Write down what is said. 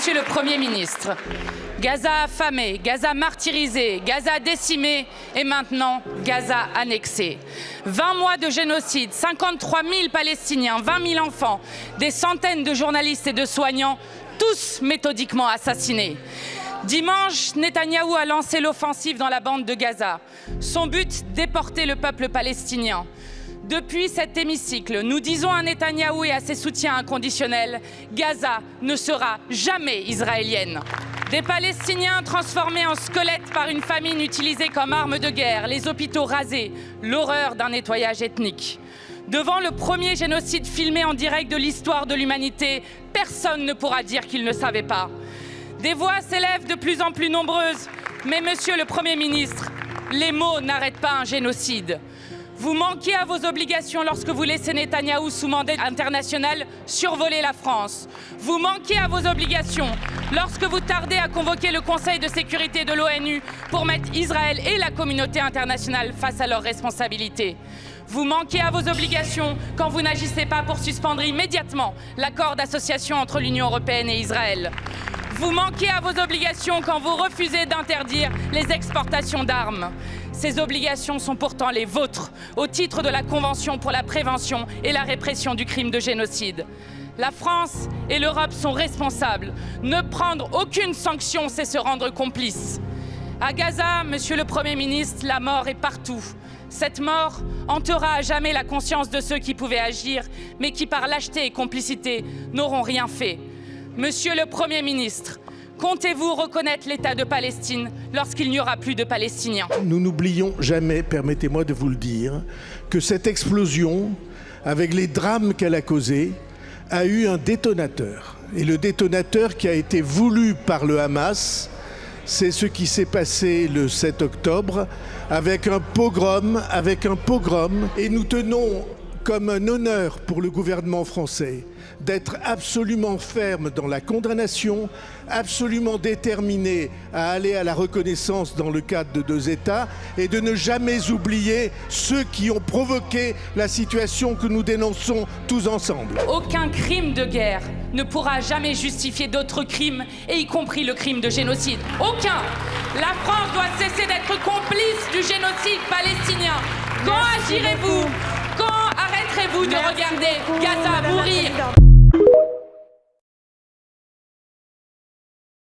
Monsieur le Premier ministre, Gaza affamé, Gaza martyrisé, Gaza décimé et maintenant Gaza annexé. 20 mois de génocide, 53 000 Palestiniens, 20 000 enfants, des centaines de journalistes et de soignants, tous méthodiquement assassinés. Dimanche, Netanyahou a lancé l'offensive dans la bande de Gaza. Son but, déporter le peuple palestinien. Depuis cet hémicycle, nous disons à Netanyahou et à ses soutiens inconditionnels, Gaza ne sera jamais israélienne. Des Palestiniens transformés en squelettes par une famine utilisée comme arme de guerre, les hôpitaux rasés, l'horreur d'un nettoyage ethnique. Devant le premier génocide filmé en direct de l'histoire de l'humanité, personne ne pourra dire qu'il ne savait pas. Des voix s'élèvent de plus en plus nombreuses, mais Monsieur le Premier ministre, les mots n'arrêtent pas un génocide. Vous manquez à vos obligations lorsque vous laissez Netanyahou sous mandat international survoler la France. Vous manquez à vos obligations lorsque vous tardez à convoquer le Conseil de sécurité de l'ONU pour mettre Israël et la communauté internationale face à leurs responsabilités. Vous manquez à vos obligations quand vous n'agissez pas pour suspendre immédiatement l'accord d'association entre l'Union européenne et Israël. Vous manquez à vos obligations quand vous refusez d'interdire les exportations d'armes. Ces obligations sont pourtant les vôtres, au titre de la Convention pour la prévention et la répression du crime de génocide. La France et l'Europe sont responsables. Ne prendre aucune sanction, c'est se rendre complice. À Gaza, Monsieur le Premier ministre, la mort est partout. Cette mort hantera à jamais la conscience de ceux qui pouvaient agir, mais qui, par lâcheté et complicité, n'auront rien fait. Monsieur le Premier ministre, comptez-vous reconnaître l'État de Palestine lorsqu'il n'y aura plus de Palestiniens? Nous n'oublions jamais, permettez-moi de vous le dire, que cette explosion, avec les drames qu'elle a causés, a eu un détonateur. Et le détonateur qui a été voulu par le Hamas, c'est ce qui s'est passé le 7 octobre avec un pogrom. Et nous tenons comme un honneur pour le gouvernement français d'être absolument ferme dans la condamnation, absolument déterminé à aller à la reconnaissance dans le cadre de 2 États et de ne jamais oublier ceux qui ont provoqué la situation que nous dénonçons tous ensemble. Aucun crime de guerre ne pourra jamais justifier d'autres crimes, et y compris le crime de génocide. Aucun! La France doit cesser d'être complice du génocide palestinien. Quand agirez-vous? Quand arrêterez-vous de regarder Gaza mourir?